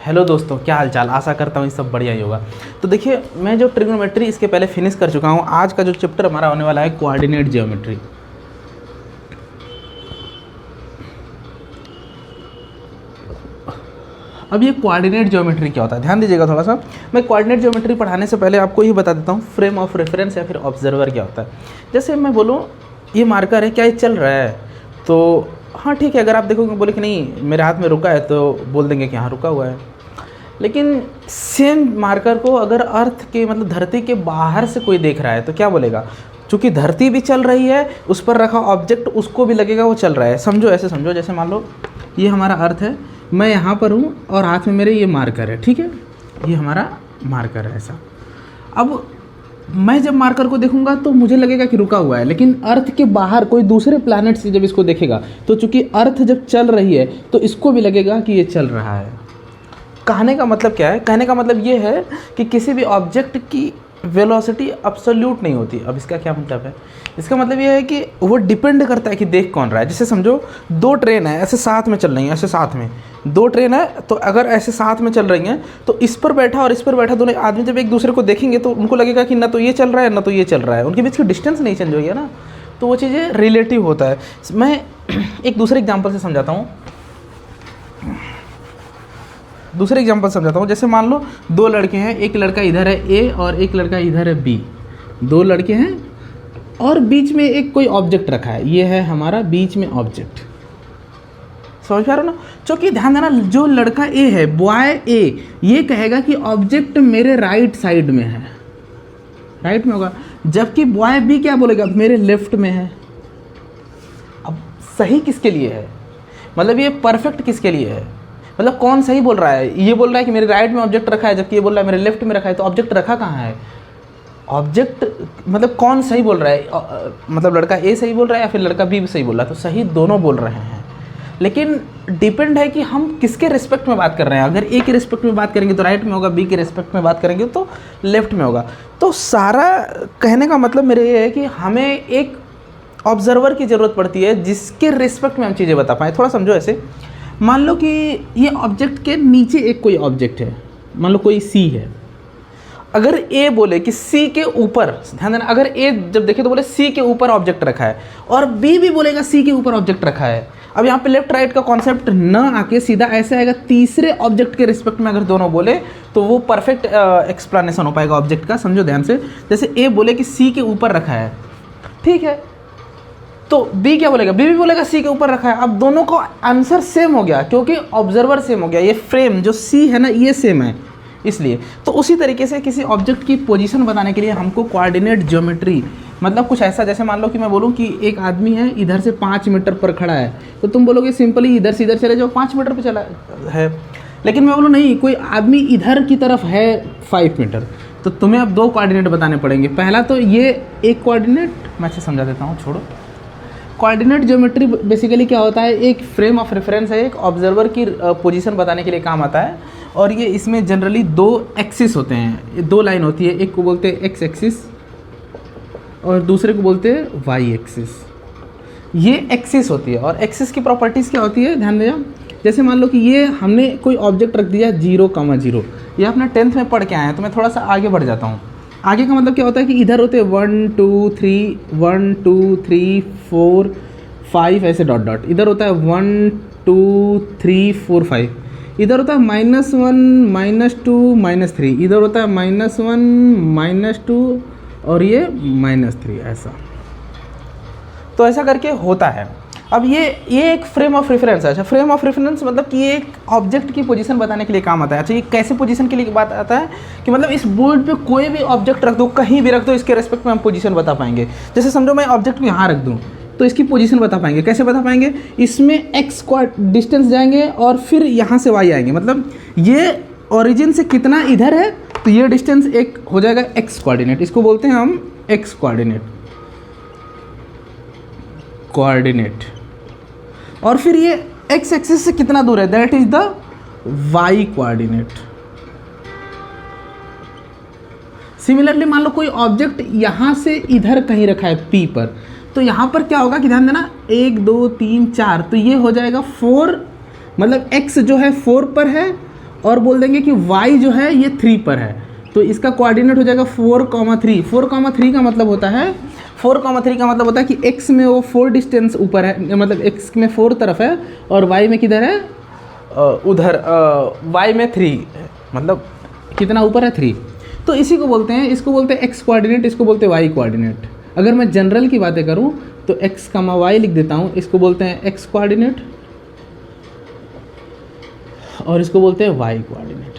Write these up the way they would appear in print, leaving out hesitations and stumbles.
Hello दोस्तों, क्या हाल चाल। आशा करता हूँ ये सब बढ़िया ही होगा। तो देखिए, मैं जो ट्रिग्नोमेट्री इसके पहले फिनिश कर चुका हूँ। आज का जो चैप्टर हमारा होने वाला है कोऑर्डिनेट ज्योमेट्री। अब ये कोऑर्डिनेट ज्योमेट्री क्या होता है, ध्यान दीजिएगा थोड़ा सा। मैं कोऑर्डिनेट ज्योमेट्री पढ़ाने से पहले आपको ये बता देता हूँ फ्रेम ऑफ रेफरेंस या फिर ऑब्जर्वर क्या होता है। जैसे मैं बोलूँ ये मार्कर है, क्या ये चल रहा है, तो हाँ ठीक है। अगर आप देखोगे बोले कि नहीं मेरे हाथ में रुका है, तो बोल देंगे कि हाँ रुका हुआ है। लेकिन सेम मार्कर को अगर अर्थ के मतलब धरती के बाहर से कोई देख रहा है तो क्या बोलेगा, चूँकि धरती भी चल रही है, उस पर रखा ऑब्जेक्ट उसको भी लगेगा वो चल रहा है। समझो, ऐसे समझो, जैसे मान लो ये हमारा अर्थ है, मैं यहाँ पर हूँ और हाथ में मेरे ये मार्कर है, ठीक है, ये हमारा मार्कर है ऐसा। अब मैं जब मार्कर को देखूंगा तो मुझे लगेगा कि रुका हुआ है, लेकिन अर्थ के बाहर कोई दूसरे प्लैनेट से जब इसको देखेगा तो चूंकि अर्थ जब चल रही है तो इसको भी लगेगा कि ये चल रहा है। कहने का मतलब क्या है, कहने का मतलब ये है कि किसी भी ऑब्जेक्ट की वेलोसिटी अब्सोल्यूट नहीं होती। अब इसका क्या मतलब है, इसका मतलब ये है कि वो डिपेंड करता है कि देख कौन रहा है। जैसे समझो दो ट्रेन है ऐसे साथ में चल रही हैं, ऐसे साथ में दो ट्रेन है, तो अगर ऐसे साथ में चल रही हैं तो इस पर बैठा और इस पर बैठा दोनों आदमी जब एक दूसरे को देखेंगे तो उनको लगेगा कि ना तो ये चल रहा है ना तो ये चल रहा है, उनके बीच की डिस्टेंस नहीं चेंज हुई है ना, तो वो चीज़ें रिलेटिव होता है। मैं एक दूसरे एग्जाम्पल से समझाता हूँ, जैसे मान लो दो लड़के हैं, एक लड़का इधर है ए और एक लड़का इधर है बी। दो लड़के हैं और बीच में एक कोई ऑब्जेक्ट रखा है, ये है हमारा बीच में ऑब्जेक्ट। समझ पा रहे हो ना। क्योंकि ध्यान देना, जो लड़का ए है, बॉय ए, ये कहेगा कि ऑब्जेक्ट मेरे राइट साइड में है, राइट में होगा, जबकि बॉय बी क्या बोलेगा, मेरे लेफ्ट में है। अब सही किसके लिए है, मतलब ये परफेक्ट किसके लिए है, मतलब कौन सही बोल रहा है। ये बोल रहा है कि मेरे राइट में ऑब्जेक्ट रखा है, जबकि ये बोल रहा है मेरे लेफ्ट में रखा है, तो ऑब्जेक्ट रखा कहाँ है, ऑब्जेक्ट मतलब कौन सही बोल रहा है, मतलब लड़का ए सही बोल रहा है या फिर लड़का बी सही बोल रहा है। तो सही दोनों बोल रहे हैं, लेकिन डिपेंड है कि हम किसके रिस्पेक्ट में बात कर रहे हैं। अगर ए के रिस्पेक्ट में बात करेंगे तो राइट में होगा, बी के रिस्पेक्ट में बात करेंगे तो लेफ्ट में होगा। तो सारा कहने का मतलब मेरे ये है कि हमें एक ऑब्जर्वर की ज़रूरत पड़ती है जिसके रिस्पेक्ट में हम चीज़ें बता पाएँ। थोड़ा समझो, ऐसे मान लो कि ये ऑब्जेक्ट के नीचे एक कोई ऑब्जेक्ट है, मान लो कोई सी है। अगर ए बोले कि सी के ऊपर, ध्यान देना, अगर ए जब देखे तो बोले सी के ऊपर ऑब्जेक्ट रखा है, और बी भी बोलेगा सी के ऊपर ऑब्जेक्ट रखा है। अब यहाँ पे लेफ्ट राइट का कॉन्सेप्ट ना आके सीधा ऐसे आएगा, तीसरे ऑब्जेक्ट के रिस्पेक्ट में अगर दोनों बोले तो वो परफेक्ट एक्सप्लेनेशन हो पाएगा ऑब्जेक्ट का। समझो ध्यान से, जैसे ए बोले कि सी के ऊपर रखा है, ठीक है, तो बी क्या बोलेगा, बी भी बोलेगा सी के ऊपर रखा है। अब दोनों को आंसर सेम हो गया क्योंकि ऑब्जर्वर सेम हो गया, ये फ्रेम जो सी है ना ये सेम है इसलिए। तो उसी तरीके से किसी ऑब्जेक्ट की पोजीशन बताने के लिए हमको कोऑर्डिनेट ज्योमेट्री, मतलब कुछ ऐसा, जैसे मान लो कि मैं बोलूँ कि एक आदमी है इधर से 5 मीटर पर खड़ा है, तो तुम बोलोगे सिंपली इधर से इधर चले जाओ, 5 मीटर पर चला है। लेकिन मैं बोलूँ नहीं, कोई आदमी इधर की तरफ है 5 मीटर, तो तुम्हें अब दो कोऑर्डिनेट बताने पड़ेंगे। पहला तो ये एक कोऑर्डिनेट, मैं अच्छे समझा देता हूँ, छोड़ो। कोऑर्डिनेट ज्योमेट्री बेसिकली क्या होता है, एक फ्रेम ऑफ रेफरेंस है, एक ऑब्जर्वर की पोजीशन बताने के लिए काम आता है। और ये इसमें जनरली दो एक्सिस होते हैं, दो लाइन होती है, एक को बोलते हैं एक्स एक्सिस और दूसरे को बोलते हैं वाई एक्सिस। ये एक्सिस होती है और एक्सिस की प्रॉपर्टीज़ क्या होती है, ध्यान देना। जैसे मान लो कि ये हमने कोई ऑब्जेक्ट रख दिया 0,0, ये अपना 10th में पढ़ के आए हैं, तो मैं थोड़ा सा आगे बढ़ जाता हूँ। आगे का मतलब क्या होता है कि इधर होते हैं 1 2 3 1 2 3 4 5 ऐसे डॉट डॉट, इधर होता है 1 2 3 4 5, इधर होता है -1 -2 -3, इधर होता है -1 -2 और ये -3 ऐसा। तो ऐसा करके होता है। अब ये एक फ्रेम ऑफ रेफरेंस है। अच्छा, फ्रेम ऑफ रेफरेंस मतलब कि ये एक ऑब्जेक्ट की पोजीशन बताने के लिए काम आता है। अच्छा, ये कैसे पोजीशन के लिए बात आता है कि मतलब इस बोर्ड पे कोई भी ऑब्जेक्ट रख दो, कहीं भी रख दो, इसके रेस्पेक्ट में हम पोजीशन बता पाएंगे। जैसे समझो मैं ऑब्जेक्ट को यहाँ रख दूँ तो इसकी पोजीशन बता पाएंगे। कैसे बता पाएंगे, इसमें एक्स डिस्टेंस जाएंगे और फिर यहाँ से वाई आएंगे, मतलब ये ओरिजिन से कितना इधर है तो ये डिस्टेंस एक हो जाएगा एक्स कोऑर्डिनेट, इसको बोलते हैं हम एक्स कोऑर्डिनेट। और फिर ये एक्स एक्सिस से कितना दूर है, that is the Y coordinate. Similarly मान लो कोई ऑब्जेक्ट यहाँ से इधर कहीं रखा है पी पर, तो यहाँ पर क्या होगा कि ध्यान देना 1 2 3 4, तो ये हो जाएगा 4, मतलब x जो है 4 पर है और बोल देंगे कि y जो है ये 3 पर है, तो इसका कोऑर्डिनेट हो जाएगा 4,3। 4,3 का मतलब होता है 4,3 का मतलब होता है कि x में वो 4 डिस्टेंस ऊपर है, मतलब x में 4 तरफ है और y में किधर है, उधर y में 3 है, मतलब कितना ऊपर है 3। तो इसी को बोलते हैं, इसको बोलते हैं x कोऑर्डिनेट, इसको बोलते हैं y कोऑर्डिनेट। अगर मैं जनरल की बातें करूं तो x, y लिख देता हूं, इसको बोलते हैं x कोऑर्डिनेट और इसको बोलते हैं y कोऑर्डिनेट,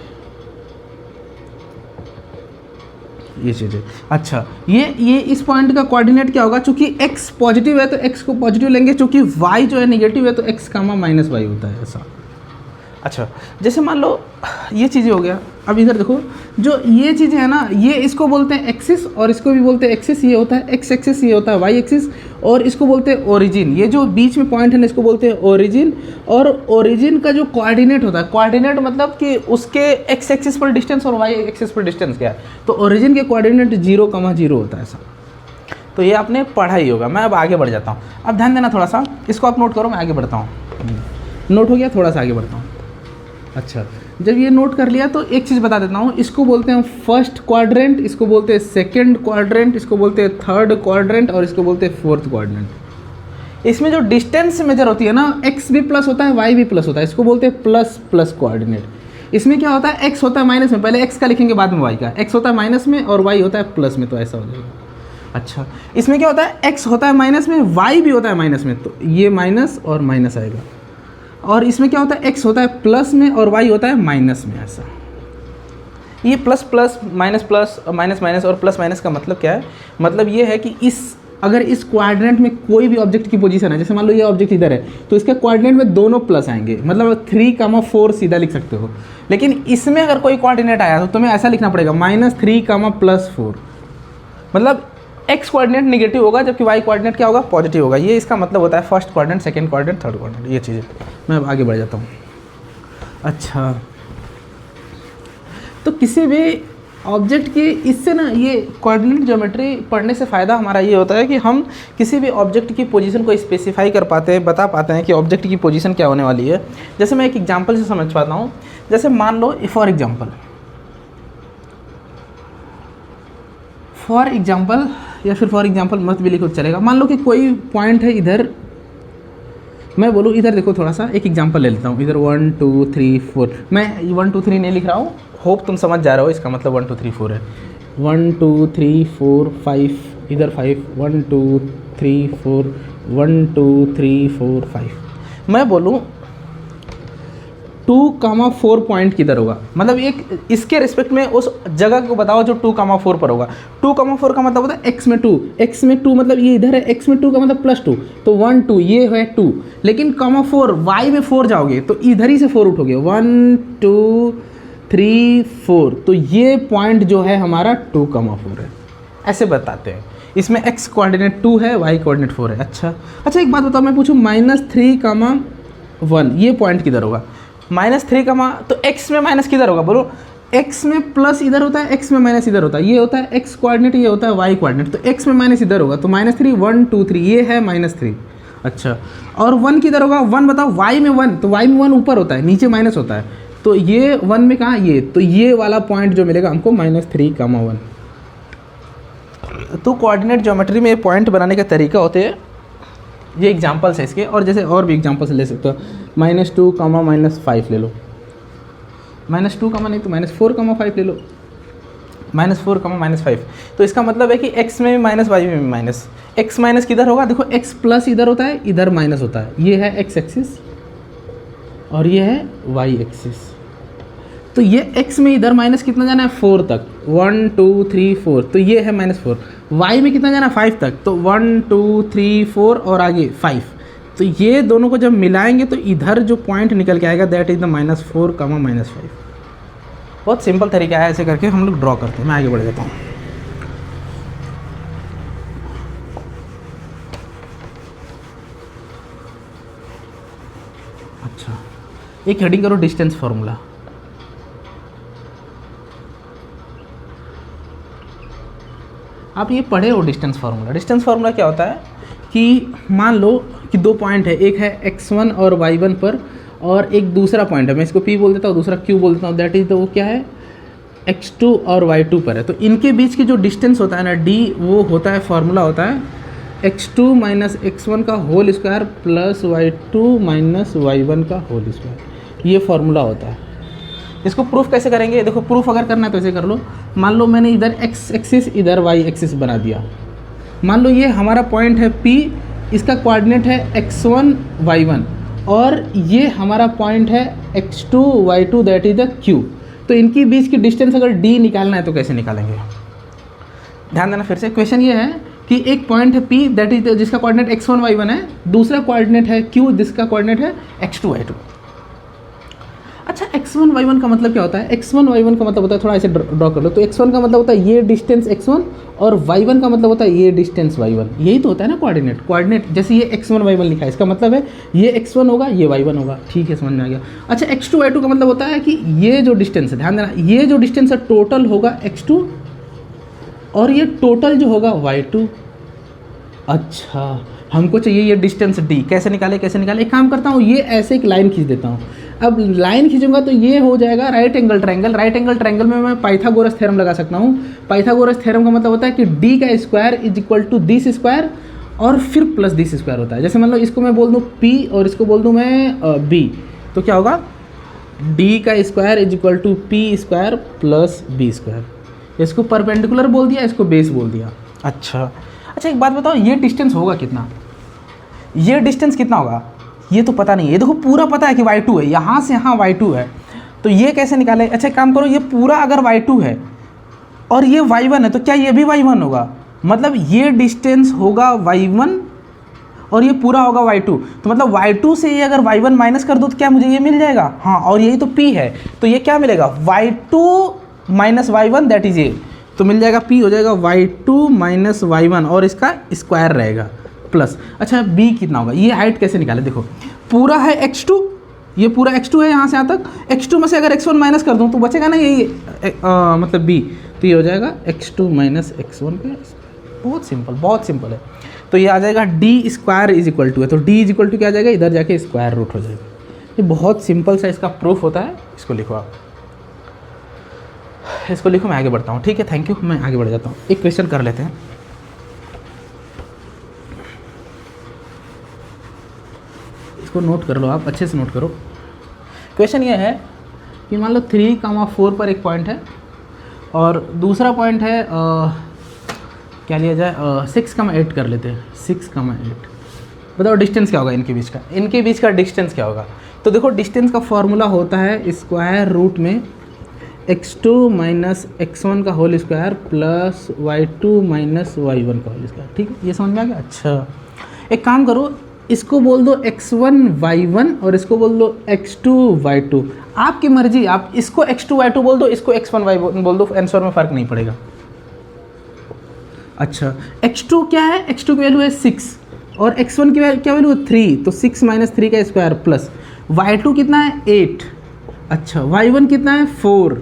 ये चीज़ें। अच्छा, ये इस पॉइंट का कोऑर्डिनेट क्या होगा, चूंकि x पॉजिटिव है तो x को पॉजिटिव लेंगे, चूंकि y जो है नेगेटिव है तो x, -y होता है ऐसा। अच्छा, जैसे मान लो ये चीज़ें हो गया। अब इधर देखो, जो ये चीज़ें है ना, ये इसको बोलते हैं एक्सिस और इसको भी बोलते हैं एक्सिस। ये होता है x एक्सिस, ये होता है y एक्सिस, और इसको बोलते हैं ओरिजिन। ये जो बीच में पॉइंट है ना, इसको बोलते हैं ओरिजिन। और ओरिजिन का जो कोऑर्डिनेट होता है, कोऑर्डिनेट मतलब कि उसके x एक्सिस पर डिस्टेंस और y एक्सिस पर डिस्टेंस क्या है, तो ओरिजिन के कोऑर्डिनेट 0,0 होता है ऐसा। तो ये आपने पढ़ा ही होगा। मैं अब आगे बढ़ जाता हूँ। अब ध्यान देना थोड़ा सा, इसको आप नोट करो, मैं आगे बढ़ता हूँ। नोट हो गया, थोड़ा सा आगे बढ़ता हूँ। अच्छा, जब ये नोट कर लिया तो एक चीज़ बता देता हूँ, इसको बोलते हैं फर्स्ट क्वाड्रेंट, इसको बोलते हैं सेकंड क्वाड्रेंट, इसको बोलते हैं थर्ड क्वाड्रेंट और इसको बोलते हैं फोर्थ क्वाड्रेंट। इसमें जो डिस्टेंस मेजर होती है ना, x भी प्लस होता है, y भी प्लस होता है, इसको बोलते हैं प्लस प्लस क्वाड्रेंट। इसमें क्या होता है, x होता है माइनस में, पहले x का लिखेंगे बाद में y का, x होता है माइनस में और y होता है प्लस में, तो ऐसा हो जाएगा। अच्छा, इसमें क्या होता है, x होता है माइनस में, y भी होता है माइनस में, तो ये माइनस और माइनस आएगा। और इसमें क्या होता है, x होता है प्लस में और y होता है माइनस में, ऐसा। ये plus plus minus plus minus minus और प्लस माइनस का मतलब क्या है, मतलब ये है कि अगर इस क्वाड्रेंट में कोई भी ऑब्जेक्ट की पोजीशन है, जैसे मान लो ये ऑब्जेक्ट इधर है, तो इसके क्वाड्रेंट में दोनों प्लस आएंगे, मतलब 3,4 सीधा लिख सकते हो। लेकिन इसमें अगर कोई कोऑर्डिनेट आया तो तुम्हें ऐसा लिखना पड़ेगा -3,+4, मतलब x कोऑर्डिनेट नेगेटिव होगा जबकि y कोऑर्डिनेट क्या होगा, पॉजिटिव होगा। ये इसका मतलब होता है first quadrant, second quadrant, third quadrant, ये चीज़ें। मैं अब आगे बढ़ जाता हूँ। अच्छा, तो किसी भी ऑब्जेक्ट की, इससे ना ये कोऑर्डिनेट ज्योमेट्री पढ़ने से फ़ायदा हमारा ये होता है कि हम किसी भी ऑब्जेक्ट की पोजीशन को स्पेसिफाई कर पाते हैं, बता पाते हैं कि ऑब्जेक्ट की पोजीशन क्या होने वाली है। जैसे मैं एक एग्जांपल से समझ पाता हूँ। जैसे मान लो फॉर एग्जांपल या फिर फॉर एग्जांपल मत भी लिखो चलेगा। मान लो कि कोई पॉइंट है इधर, मैं बोलूँ इधर देखो, थोड़ा सा एक एग्जांपल ले लेता हूँ। इधर 1 2 3 4, मैं 1 2 3 नहीं लिख रहा हूँ, होप तुम समझ जा रहे हो, इसका मतलब 1 2 3 4 है। 1 2 3 4 5, इधर 5, 1 2 3 4, 1 2 3 4 5। मैं बोलूँ 2,4 पॉइंट किधर होगा, मतलब एक इसके रिस्पेक्ट में उस जगह को बताओ जो 2,4 पर होगा। 2,4 का मतलब होता है x में 2, x में 2 मतलब ये इधर है, x में 2 का मतलब +2, तो 1 2 ये है 2, लेकिन ,4 y में 4 जाओगे तो इधर ही से 4 उठोगे, 1 2 3 4, तो ये पॉइंट जो है हमारा 2,4 है, ऐसे बताते हैं। इसमें x कोऑर्डिनेट 2 है, y कोऑर्डिनेट 4 है। अच्छा, एक बात बताओ, मैं पूछूँ -3,1 ये पॉइंट किधर होगा, -3, तो x में माइनस किधर होगा, बोलो। x में प्लस इधर होता है, x में माइनस इधर होता है, ये होता है x कोऑर्डिनेट, ये होता है y कोऑर्डिनेट, तो x में माइनस इधर होगा, तो -3 1 2 3, ये है -3। अच्छा, और 1 किधर होगा, 1 बताओ, y में 1, तो y में 1 ऊपर होता है, नीचे माइनस होता है, तो ये 1 में कहाँ, ये, तो ये वाला पॉइंट जो मिलेगा हमको -3,1। तो कोऑर्डिनेट ज्योमेट्री में पॉइंट बनाने का तरीका होते हैं, ये एग्जांपल्स है इसके, और जैसे और भी एग्जांपल्स ले सकते हो। -2, -5 ले लो, -2, नहीं तो -4,5 ले लो, -4, -5। तो इसका मतलब है कि x में भी माइनस, y में भी माइनस। x माइनस किधर होगा, देखो x प्लस इधर होता है, इधर माइनस होता है, ये है x एक्सिस और ये है y एक्सिस। तो ये x में इधर माइनस कितना जाना है, 4 तक, 1 2 3 4, तो ये है -4। y में कितना जाना है, 5 तक, तो 1 2 3 4 और आगे 5। तो ये दोनों को जब मिलाएंगे तो इधर जो पॉइंट निकल के आएगा, दैट इज द -4, -5। बहुत सिंपल तरीका है, ऐसे करके हम लोग ड्रॉ करते हैं। मैं आगे बढ़ जाता हूँ। अच्छा, एक हेडिंग करो डिस्टेंस फॉर्मूला। आप ये पढ़े हो डिस्टेंस फार्मूला। डिस्टेंस फार्मूला क्या होता है कि मान लो कि 2 पॉइंट है, एक है x1 और y1 पर, और एक दूसरा पॉइंट है, मैं इसको P बोल देता हूँ, दूसरा Q बोल देता हूँ, दैट इज वो क्या है x2 और y2 पर है। तो इनके बीच की जो डिस्टेंस होता है ना d, वो होता है, फॉर्मूला होता है x2 माइनस x1 का whole square plus y2 minus y1 का होल स्क्वायर, ये फॉर्मूला होता है। इसको प्रूफ कैसे करेंगे? देखो, प्रूफ अगर करना है तो ऐसे कर लो। मान लो मैंने इधर x एक्सिस इधर y एक्सिस बना दिया। मान लो ये हमारा पॉइंट है P, इसका कोऑर्डिनेट है x1 y1, और ये हमारा पॉइंट है x2 y2 that is the Q। तो इनकी बीच की डिस्टेंस अगर d निकालना है तो कैसे निकालेंगे? ध्यान देना फिर से, क्वेश्चन ये है कि एक पॉइंट है P दैट इज जिसका कोऑर्डिनेट x1 y1 है, दूसरा कोऑर्डिनेट है Q जिसका कोऑर्डिनेट है x2 y2। अच्छा, x1 y1 का मतलब क्या होता है? x1 y1 का मतलब होता है, थोड़ा ऐसे ड्रॉ कर लो, तो x1 का मतलब होता है ये डिस्टेंस x1 और y1 का मतलब होता है ये डिस्टेंस y1। यही तो होता है ना कोऑर्डिनेट जैसे ये x1 y1 लिखा है, इसका मतलब है ये x1 होगा, ये y1 होगा। ठीक है, समझ में आ गया। अच्छा, x2 y2 का मतलब होता है कि ये जो डिस्टेंस है, ध्यान देना, ये जो डिस्टेंस है टोटल होगा x2 और ये टोटल जो होगा y2। अच्छा, हमको चाहिए ये डिस्टेंस d, कैसे निकाले? एक काम करता हूँ, ये ऐसे एक लाइन खींच देता हूँ। अब लाइन खींचूंगा तो ये हो जाएगा right angle triangle. Right angle triangle में मैं पाइथागोरस थ्योरम लगा सकता हूँ। पाइथागोरस थ्योरम का मतलब होता है कि d का square is equal to this square और फिर प्लस दिस स्क्वायर होता है। जैसे मान लो इसको मैं बोल दूँ p और इसको बोल दूँ मैं b, तो क्या होगा? d का square is equal to p square plus b square. इसको परपेंडिकुलर बोल दिया, इसको बेस बोल दिया। अच्छा, एक बात बताओ, ये डिस्टेंस होगा कितना? ये डिस्टेंस कितना होगा? ये तो पता नहीं है। देखो, पूरा पता है कि y2 है, यहाँ से यहाँ y2 है, तो ये कैसे निकाले? अच्छा, एक काम करो, ये पूरा अगर y2 है और ये y1 है, तो क्या ये भी y1 होगा? मतलब ये डिस्टेंस होगा y1 और ये पूरा होगा y2। तो मतलब y2 से ये अगर y1 माइनस कर दो तो क्या मुझे ये मिल जाएगा? हाँ, और यही तो p है, तो ये क्या मिलेगा? y2 minus y1 that is ये, तो मिल जाएगा p हो जाएगा y2 माइनस y1 और इसका स्क्वायर रहेगा प्लस। अच्छा, b कितना होगा? ये हाइट कैसे निकाले? देखो, पूरा है x2, ये पूरा x2 है यहाँ से यहाँ तक। x2 में से अगर x1 माइनस कर दूँ तो बचेगा ना यही मतलब b, तो ये हो जाएगा x2 माइनस x1 का। बहुत सिंपल है। तो ये आ जाएगा d square is equal to है, तो d इज इक्वल टू क्या आ जाएगा? इधर जाके स्क्वायर रूट हो जाएगा। ये बहुत सिंपल सा इसका प्रूफ होता है। इसको लिखो आप, इसको लिखो, मैं आगे बढ़ता हूँ। ठीक है, थैंक यू, मैं आगे बढ़ जाता हूँ। एक क्वेश्चन कर लेते हैं। इसको नोट कर लो आप, अच्छे से नोट करो। क्वेश्चन ये है कि मान लो 3,4 पर एक पॉइंट है और दूसरा पॉइंट है क्या लिया जाए, 6,8 कर लेते हैं। 6,8, बताओ डिस्टेंस क्या होगा इनके बीच का? इनके बीच का डिस्टेंस क्या होगा? तो देखो, डिस्टेंस का फॉर्मूला होता है स्क्वायर रूट में x2 माइनस x1 का whole square plus y2 minus y1 का होल स्क्वायर। ठीक है, ये समझ में आ गया? अच्छा, एक काम करो, इसको बोल दो x1 y1 और इसको बोल दो x2 y2। आपकी मर्जी, आप इसको x2 y2 बोल दो, इसको x1 y1 बोल दो, आंसर में फ़र्क नहीं पड़ेगा। अच्छा, x2 क्या है? x2 की वैल्यू है 6 और x1 की क्या वैल्यू है 3, तो 6 माइनस 3 का स्क्वायर प्लस y2 कितना है 8। अच्छा, y1 कितना है 4।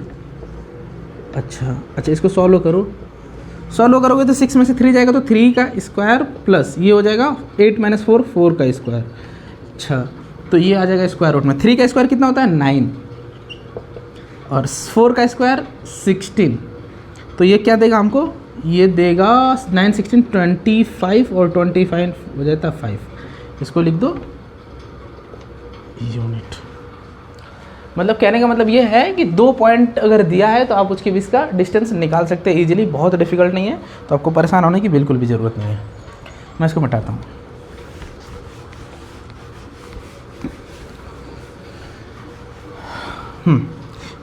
अच्छा, इसको सॉल्व करोगे तो 6 में से 3 जाएगा तो 3 का स्क्वायर प्लस ये हो जाएगा 8 माइनस 4, 4 का स्क्वायर। अच्छा, तो ये आ जाएगा स्क्वायर रूट में। 3 का स्क्वायर कितना होता है? 9 और 4 का स्क्वायर 16। तो ये क्या देगा हमको? ये देगा 9 16 25 और 25 हो जाता है 5। इसको लिख दो यूनिट। मतलब कहने का मतलब ये है कि 2 पॉइंट अगर दिया है तो आप उसके बीच का डिस्टेंस निकाल सकते हैं इजीली, बहुत डिफिकल्ट नहीं है, तो आपको परेशान होने की बिल्कुल भी ज़रूरत नहीं है। मैं इसको मिटाता हूँ।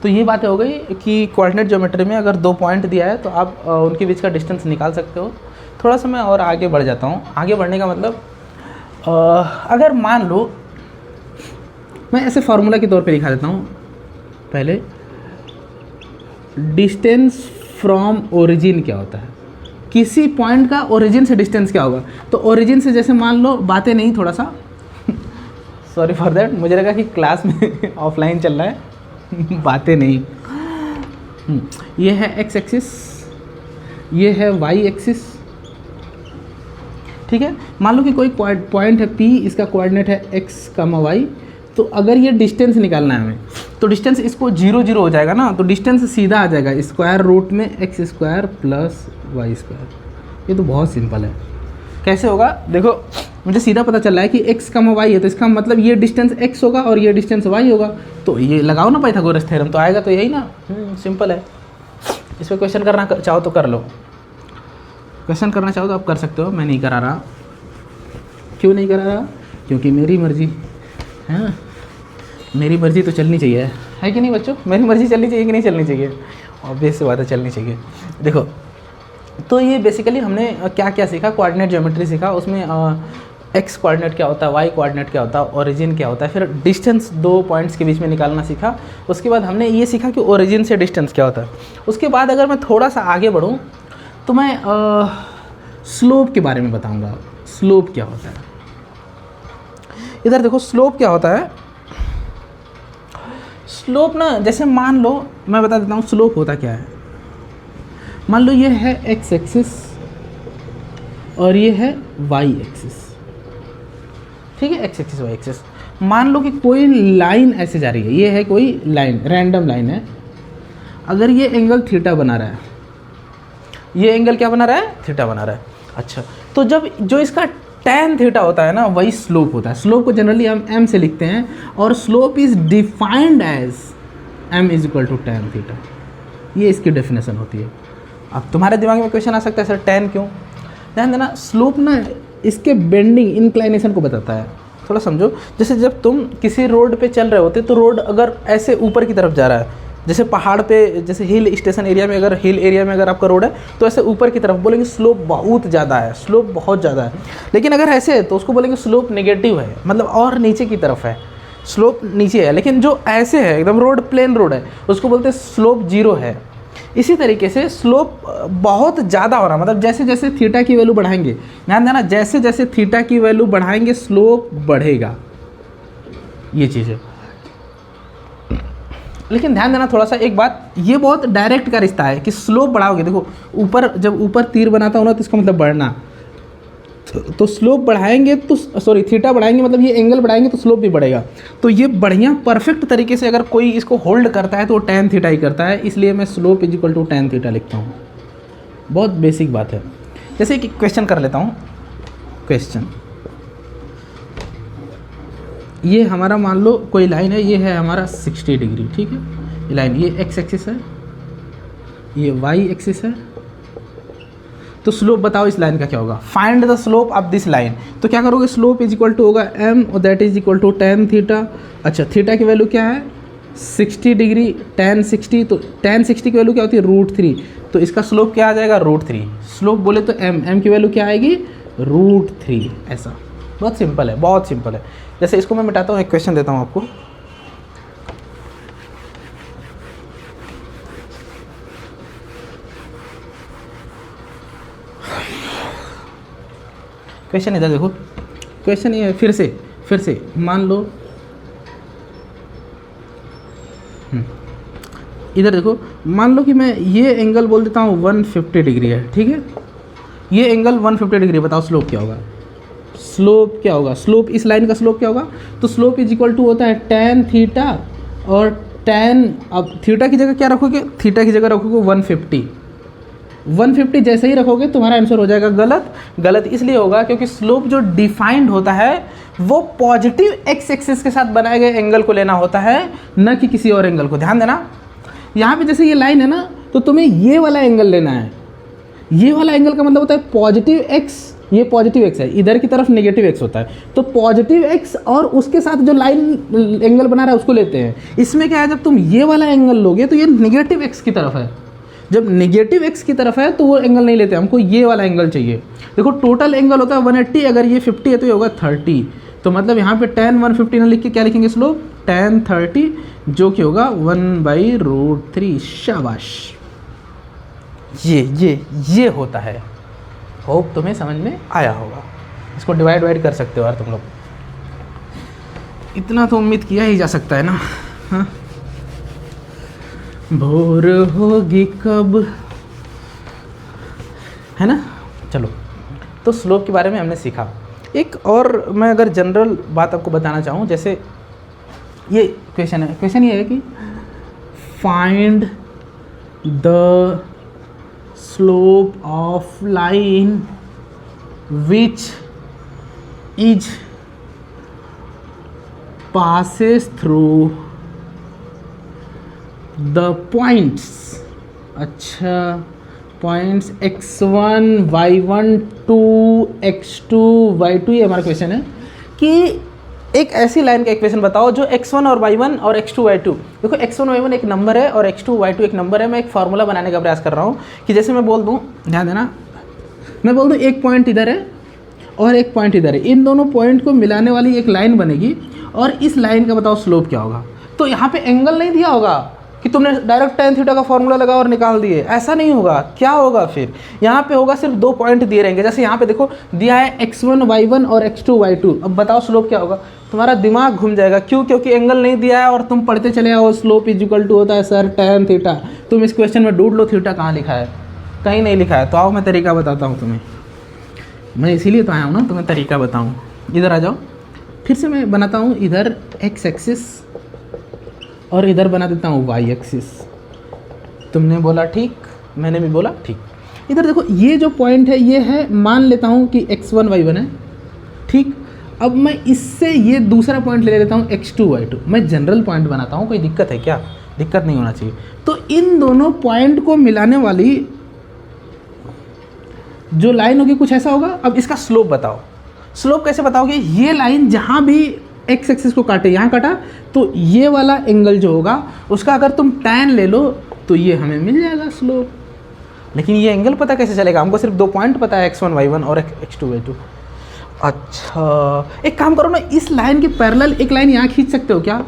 तो ये बातें हो गई कि कोऑर्डिनेट ज्योमेट्री में अगर 2 पॉइंट दिया है तो आप उनके बीच का डिस्टेंस निकाल सकते हो। थोड़ा सा मैं और आगे बढ़ जाता हूँ। आगे बढ़ने का मतलब अगर मान लो, मैं ऐसे फार्मूला के तौर पे दिखा देता हूँ। पहले डिस्टेंस फ्रॉम ओरिजिन क्या होता है? किसी पॉइंट का ओरिजिन से डिस्टेंस क्या होगा? तो ओरिजिन से जैसे मान लो, बातें नहीं, थोड़ा सा सॉरी फॉर दैट, मुझे लगा कि क्लास में ऑफलाइन चल रहा है, बातें नहीं। ये है x एक्सिस, ये है y एक्सिस। ठीक है, मान लो कि कोई पॉइंट है P, इसका कोऑर्डिनेट है x, y, तो अगर ये डिस्टेंस निकालना है हमें, तो डिस्टेंस इसको 0 0 हो जाएगा ना, तो डिस्टेंस सीधा आ जाएगा स्क्वायर रूट में X square plus Y square. ये तो बहुत सिंपल है। कैसे होगा देखो, मुझे सीधा पता चल रहा है कि x कम y है, तो इसका मतलब ये डिस्टेंस x होगा और ये डिस्टेंस y होगा, तो ये लगाओ ना पाइथागोरस थ्योरम, तो आएगा तो यही ना। सिंपल है। इस पर क्वेश्चन करना चाहो तो कर लो, क्वेश्चन करना चाहो तो आप कर सकते हो, मैं नहीं करा रहा। क्यों नहीं करा रहा? क्योंकि मेरी मर्जी है, मेरी मर्जी तो चलनी चाहिए, है कि नहीं बच्चों? मेरी मर्जी चलनी चाहिए कि नहीं चलनी चाहिए? ऑब्वियस सी बात है, चलनी चाहिए। देखो, तो ये बेसिकली हमने क्या क्या सीखा, कोऑर्डिनेट ज्योमेट्री सीखा, उसमें एक्स कोऑर्डिनेट क्या होता है, वाई कोऑर्डिनेट क्या होता है, ओरिजिन क्या होता है, फिर डिस्टेंस 2 पॉइंट्स के बीच में निकालना सीखा। उसके बाद हमने ये सीखा कि ओरिजिन से डिस्टेंस क्या होता है। उसके बाद अगर मैं थोड़ा सा आगे बढ़ूँ तो मैं स्लोप के बारे में बताऊँगा। स्लोप क्या होता है, इधर देखो स्लोप क्या होता है। स्लोप ना, जैसे मान लो, मैं बता देता हूँ स्लोप होता क्या है। मान लो ये है एक्स एक्सिस और ये है वाई एक्सिस, ठीक है, एक्स एक्सिस वाई एक्सिस। मान लो कि कोई लाइन ऐसे जा रही है, ये है कोई लाइन, रैंडम लाइन है। अगर ये एंगल थीटा बना रहा है, ये एंगल क्या बना रहा है? थीटा बना रहा है। अच्छा, तो जब जो इसका tan थीटा होता है ना, वही स्लोप होता है। स्लोप को जनरली हम m से लिखते हैं, और slope is defined as m is equal to tan theta. ये इसकी डेफिनेशन होती है। अब तुम्हारे दिमाग में क्वेश्चन आ सकता है, सर tan क्यों? ध्यान देना, स्लोप ना इसके बेंडिंग इंक्लाइनेशन को बताता है। थोड़ा समझो, जैसे जब तुम किसी रोड पे चल रहे होते तो रोड अगर ऐसे ऊपर की तरफ जा रहा है, जैसे पहाड़ पे, जैसे हिल स्टेशन एरिया में, अगर हिल एरिया में अगर आपका रोड है तो ऐसे ऊपर की तरफ बोलेंगे स्लोप बहुत ज़्यादा है, स्लोप बहुत ज़्यादा है। लेकिन अगर ऐसे है तो उसको बोलेंगे स्लोप नेगेटिव है, मतलब और नीचे की तरफ है, स्लोप नीचे है। लेकिन जो ऐसे है एकदम रोड, प्लेन रोड है, उसको बोलते हैं स्लोप 0 है। इसी तरीके से स्लोप बहुत ज़्यादा हो रहा है, मतलब जैसे जैसे थीटा की वैल्यू बढ़ाएंगे, ध्यान देना, जैसे जैसे थीटा की वैल्यू बढ़ाएंगे स्लोप बढ़ेगा, ये चीज़ है। लेकिन ध्यान देना थोड़ा सा एक बात, ये बहुत डायरेक्ट का रिश्ता है कि स्लोप बढ़ाओगे, देखो ऊपर, जब ऊपर तीर बनाता हो ना तो इसका मतलब बढ़ना, तो स्लोप बढ़ाएंगे तो सॉरी थीटा बढ़ाएंगे, मतलब ये एंगल बढ़ाएंगे तो स्लोप भी बढ़ेगा। तो ये बढ़िया परफेक्ट तरीके से अगर कोई इसको होल्ड करता है तो वो tan थीटा ही करता है, इसलिए मैं slope is equal to tan theta लिखता हूँ। बहुत बेसिक बात है। जैसे कि क्वेश्चन कर लेता हूँ। क्वेश्चन, ये हमारा मान लो कोई लाइन है, ये है हमारा 60 डिग्री, ठीक है, ये लाइन, ये एक्स एक्सिस है, ये वाई एक्सिस है। तो स्लोप बताओ इस लाइन का क्या होगा? Find the slope of this line. तो क्या करोगे? स्लोप इज इक्वल टू होगा m और that is equal to tan theta. अच्छा, थीटा की वैल्यू क्या है? 60 डिग्री, tan 60, तो tan 60 की वैल्यू क्या होती है? √3। तो इसका स्लोप क्या आ जाएगा? √3। स्लोप बोले तो m की वैल्यू क्या आएगी? √3। ऐसा बहुत सिंपल है, बहुत सिंपल है। जैसे इसको मैं मिटाता हूँ, एक क्वेश्चन देता हूँ आपको। क्वेश्चन इधर देखो, क्वेश्चन ये फिर से मान लो, इधर देखो, मान लो कि मैं ये एंगल बोल देता हूँ 150 डिग्री है, ठीक है, ये एंगल 150 डिग्री। बताओ स्लोप क्या होगा? स्लोप क्या होगा? स्लोप इस लाइन का स्लोप क्या होगा? तो स्लोप इज इक्वल टू होता है tan थीटा और tan, अब थीटा की जगह क्या रखोगे? थीटा की जगह रखोगे 150। 150 जैसे ही रखोगे तुम्हारा आंसर हो जाएगा गलत। गलत इसलिए होगा क्योंकि स्लोप जो डिफाइंड होता है वो पॉजिटिव एक्स एक्सिस के साथ बनाए गए एंगल को लेना होता है, न कि किसी और एंगल को। ध्यान देना, यहाँ पे जैसे ये लाइन है ना, तो तुम्हें ये वाला एंगल लेना है। ये वाला एंगल का मतलब होता है पॉजिटिव एक्स, ये पॉजिटिव एक्स है, इधर की तरफ नेगेटिव एक्स होता है। तो पॉजिटिव एक्स और उसके साथ जो लाइन एंगल बना रहा है उसको लेते हैं। इसमें क्या है, जब तुम ये वाला एंगल लोगे तो ये नेगेटिव एक्स की तरफ है। जब नेगेटिव एक्स की तरफ है तो वो एंगल नहीं लेते, हमको ये वाला एंगल चाहिए। देखो टोटल एंगल होता है 180, अगर ये 50 है तो ये होगा 30। तो मतलब यहाँ पे tan 150 ना लिख के क्या लिखेंगे? स्लोप tan 30, जो कि होगा 1/√3। शाबाश, ये होता है। होप तुम्हें समझ में आया होगा। इसको डिवाइड कर सकते हो यार तुम लोग, इतना तो उम्मीद किया ही जा सकता है ना। हाँ, भोर होगी कब, है ना। चलो, तो स्लोप के बारे में हमने सीखा। एक और मैं अगर जनरल बात आपको बताना चाहूँ, जैसे ये क्वेश्चन है, क्वेश्चन ये है कि find the slope of line which is passes through the points, अच्छा points x1 y1 2 x2 y2, ये हमारा क्वेश्चन है कि एक ऐसी लाइन का इक्वेशन बताओ जो x1 और y1 और x2 y2, देखो x1 y1 एक नंबर है और x2 y2 एक नंबर है। मैं एक फार्मूला बनाने का प्रयास कर रहा हूँ कि जैसे मैं बोल दूँ, ध्यान देना, मैं बोल दूँ एक पॉइंट इधर है और एक पॉइंट इधर है, इन दोनों पॉइंट को मिलाने वाली एक लाइन बनेगी और इस लाइन का बताओ स्लोप क्या होगा। तो यहाँ पे एंगल नहीं दिया होगा कि तुमने डायरेक्ट tan थीटा का फॉर्मूला लगा और निकाल दिए, ऐसा नहीं होगा। क्या होगा फिर, यहाँ पे होगा सिर्फ दो पॉइंट दिए रहेंगे। जैसे यहाँ पे देखो दिया है x1 y1 और x2 y2, अब बताओ स्लोप क्या होगा। तुम्हारा दिमाग घूम जाएगा, क्यों? क्योंकि एंगल नहीं दिया है और तुम पढ़ते चले आओ स्लोप इज इक्वल टू होता है सर tan थीटा। तुम इस क्वेश्चन में ढूंढ लो थीटा कहाँ लिखा है, कहीं नहीं लिखा है। तो आओ मैं तरीका बताता हूँ तुम्हें, मैं इसीलिए तो आया हूँ ना तुम्हें तरीका बताऊँ। इधर आ जाओ, फिर से मैं बनाता हूँ इधर x एक्सिस और इधर बना देता हूँ y एक्सिस। तुमने बोला ठीक, मैंने भी बोला ठीक। इधर देखो ये जो पॉइंट है ये है, मान लेता हूँ कि x1 y1 है, ठीक। अब मैं इससे ये दूसरा पॉइंट ले लेता हूँ x2 y2। मैं जनरल पॉइंट बनाता हूँ, कोई दिक्कत है क्या? दिक्कत नहीं होना चाहिए। तो इन दोनों पॉइंट को मिलाने वाली जो लाइन होगी कुछ ऐसा होगा। अब इसका स्लोप बताओ। स्लोप कैसे बताओगे? ये लाइन जहाँ भी x एक्सिस को काटे, यहाँ काटा, तो ये वाला एंगल जो होगा उसका अगर तुम tan ले लो तो ये हमें मिल जाएगा स्लोप। लेकिन ये एंगल पता कैसे चलेगा? हमको सिर्फ दो पॉइंट पता है x1 y1 और x2 y2। अच्छा एक काम करो ना, इस लाइन के पैरेलल एक लाइन यहाँ खींच सकते हो क्या?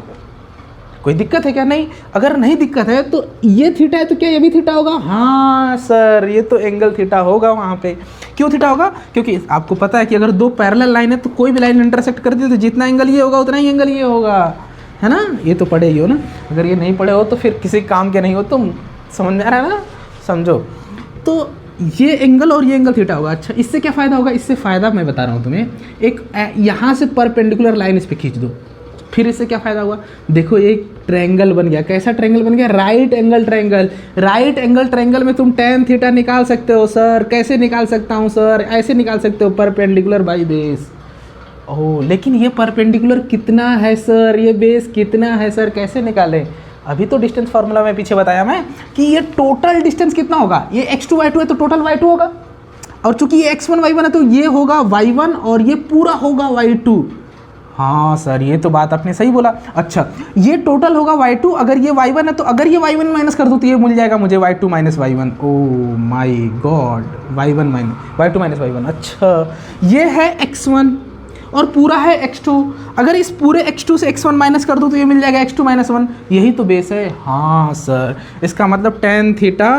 कोई दिक्कत है क्या? नहीं। अगर नहीं दिक्कत है तो ये थीटा है तो क्या ये भी थीटा होगा? हाँ सर, ये तो एंगल थीटा होगा वहाँ पे। क्यों थीटा होगा? क्योंकि आपको पता है कि अगर दो पैरेलल लाइन है तो कोई भी लाइन इंटरसेक्ट करती है तो जितना एंगल ये होगा उतना ही एंगल ये होगा, है ना? ये तो पढ़े ही हो ना। अगर ये नहीं पढ़े हो तो फिर किसी काम के नहीं हो। तुम समझ में आ रहा है ना? समझो। तो ये एंगल और ये एंगल थीटा होगा। अच्छा इससे क्या फ़ायदा होगा? इससे फ़ायदा मैं बता रहा हूँ तुम्हें। एक यहाँ से परपेंडिकुलर लाइन इस पर खींच दो, फिर इससे क्या फ़ायदा हुआ? देखो एक ट्रायंगल बन गया। कैसा ट्रायंगल बन गया? Right angle triangle. Right angle triangle में तुम tan थीटा निकाल सकते हो सर। कैसे निकाल सकता हूँ सर? ऐसे निकाल सकते हो, परपेंडिकुलर बाई बेस। ओह लेकिन ये परपेंडिकुलर कितना है सर, ये बेस कितना है सर, कैसे निकालें? अभी तो डिस्टेंस फार्मूला में पीछे बताया मैं कि ये टोटल डिस्टेंस कितना होगा। ये x2 y2 है तो टोटल y2 होगा, और चूंकि ये x1 y1 है तो ये होगा y1 और ये पूरा होगा y2। हाँ सर ये तो बात आपने सही बोला। अच्छा ये टोटल होगा y2, अगर ये y1 है तो अगर ये y1 माइनस कर दूँ तो ये मिल जाएगा मुझे y2 minus y1। Oh my God, y2 minus y1। अच्छा ये है x1 और पूरा है x2, अगर इस पूरे x2 से x1 माइनस कर दूँ तो ये मिल जाएगा x2 माइनस 1। यही तो बेस है। हाँ सर इसका मतलब tan थीटा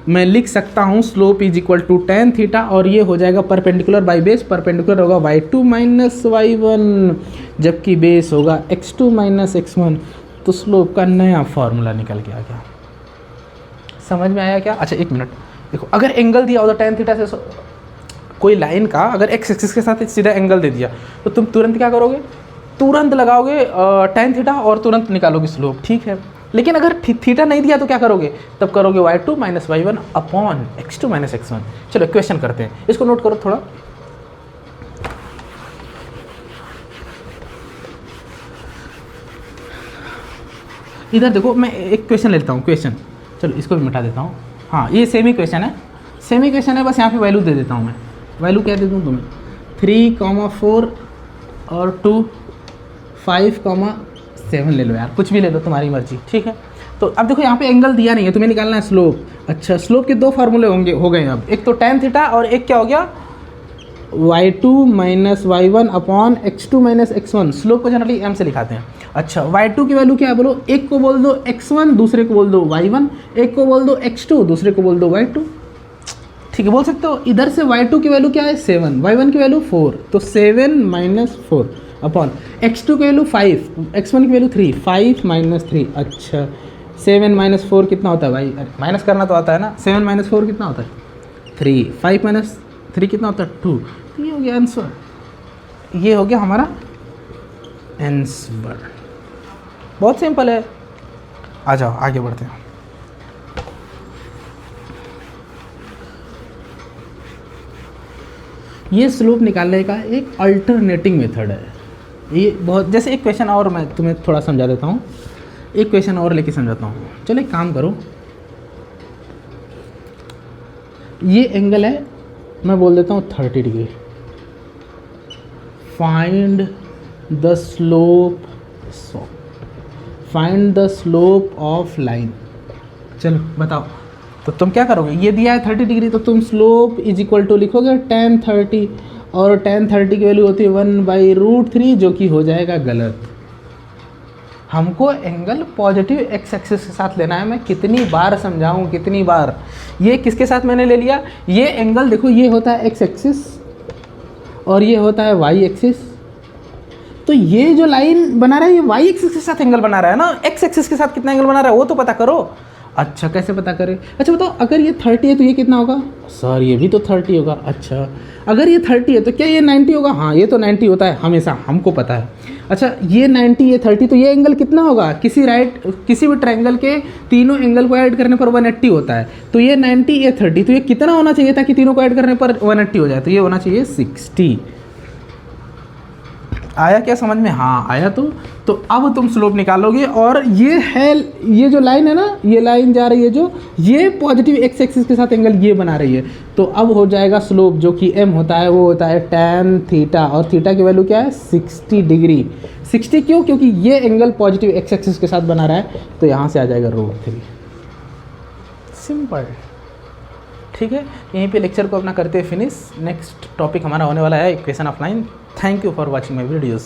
मैं लिख सकता हूँ slope is equal to tan theta, और ये हो जाएगा परपेंडिकुलर बाई बेस। परपेंडिकुलर होगा y2 माइनस y1 जबकि बेस होगा x2 माइनस x1। तो स्लोप का नया फॉर्मूला निकल के आ गया। समझ में आया क्या? अच्छा एक मिनट देखो, अगर एंगल दिया हो तो tan थीटा से कोई लाइन का अगर x एक्सिस के साथ सीधा एंगल दे दिया तो तुम तुरंत क्या करोगे? तुरंत लगाओगे tan थीटा और तुरंत निकालोगे स्लोप, ठीक है। लेकिन अगर थीटा नहीं दिया तो क्या करोगे? तब करोगे y2 minus y1 upon x2 minus x1। चलो क्वेश्चन करते हैं, इसको नोट करो थोड़ा। इधर देखो मैं एक क्वेश्चन लेता हूँ, क्वेश्चन चलो इसको भी मिटा देता हूँ। हाँ ये सेमी क्वेश्चन है, सेमी क्वेश्चन है, बस यहाँ पे वैल्यू दे देता हूँ मैं। वैल्यू क्या दे दूँ तुम्हें? 3,4 और 2 5,7 ले लो यार, कुछ भी ले लो तुम्हारी मर्जी, ठीक है। तो अब देखो यहाँ पे एंगल दिया नहीं है, तुम्हें निकालना है स्लोप। अच्छा स्लोप के दो फार्मूले हो गए अब, एक तो tan थीटा और एक क्या हो गया y2 minus y1 upon x2 minus x1। Slope को जनरली m से लिखाते हैं। अच्छा y2 की वैल्यू क्या है बोलो? एक को बोल दो x1 दूसरे को बोल दो y1, एक को बोल दो x2 दूसरे को बोल दो y2, ठीक है बोल सकते हो। इधर से y2 की वैल्यू क्या है 7, y1 की वैल्यू 4, तो 7 माइनस 4 अपॉन x2 की वैल्यू 5, x1 की वैल्यू 3, 5 माइनस 3। अच्छा 7 माइनस 4 कितना होता है भाई? माइनस करना तो आता है ना। 7 माइनस 4 कितना होता है? 3, 5 माइनस 3 कितना होता है? 2। ये हो गया आंसर, ये हो गया हमारा आंसर। बहुत सिंपल है। आ जाओ आगे बढ़ते हैं। ये स्लोप निकालने का एक अल्टरनेटिंग मेथड है। ये बहुत, जैसे एक क्वेश्चन और मैं तुम्हें थोड़ा समझा देता हूँ, एक क्वेश्चन और लेके समझाता हूँ। चलो एक काम करो, ये एंगल है, मैं बोल देता हूँ 30 degree. Find the slope of line. चलो बताओ, तो तुम क्या करोगे, ये दिया है 30 डिग्री, तो तुम स्लोप इज इक्वल टू लिखोगे tan 30, और tan 30 की वैल्यू होती है 1/√3, जो कि हो जाएगा गलत। हमको एंगल पॉजिटिव एक्स एक्सिस के साथ लेना है। मैं कितनी बार समझाऊं, कितनी बार। ये किसके साथ मैंने ले लिया, ये एंगल देखो, ये होता है एक्स एक्सिस और ये होता है वाई एक्सिस। तो ये जो लाइन बना रहा है ये वाई एक्सिस के साथ एंगल बना रहा है ना, एक्स एक्सिस के साथ कितना एंगल बना रहा है वो तो पता करो। अच्छा कैसे पता करें, अच्छा बताओ, अगर ये 30 है तो ये कितना होगा, सर ये भी तो 30 होगा। अच्छा अगर ये 30 है तो क्या ये 90 होगा, हाँ ये तो 90 होता है हमेशा, हमको पता है। अच्छा ये 90 ये 30, तो ये एंगल कितना होगा, किसी भी ट्रायंगल के तीनों एंगल को ऐड करने पर 180 होता है। तो ये 90 ये 30, तो ये कितना होना चाहिए ताकि तीनों को ऐड करने पर 180 हो जाए, तो ये होना चाहिए 60। आया क्या समझ में, हाँ आया। तो अब तुम स्लोप निकालोगे, और ये है, ये जो लाइन है ना, ये लाइन जा रही है जो, ये पॉजिटिव एक्स एक्सिस के साथ एंगल ये बना रही है। तो अब हो जाएगा स्लोप जो कि m होता है, वो होता है tan थीटा, और थीटा की वैल्यू क्या है 60 डिग्री। 60 क्यों, क्योंकि ये एंगल पॉजिटिव एक्स एक्सिस के साथ बना रहा है, तो यहाँ से आ जाएगा √3। सिंपल, ठीक है। यहीं पे लेक्चर को अपना करते हैं फिनिश। नेक्स्ट टॉपिक हमारा होने वाला है equation of line. Thank you for watching my videos.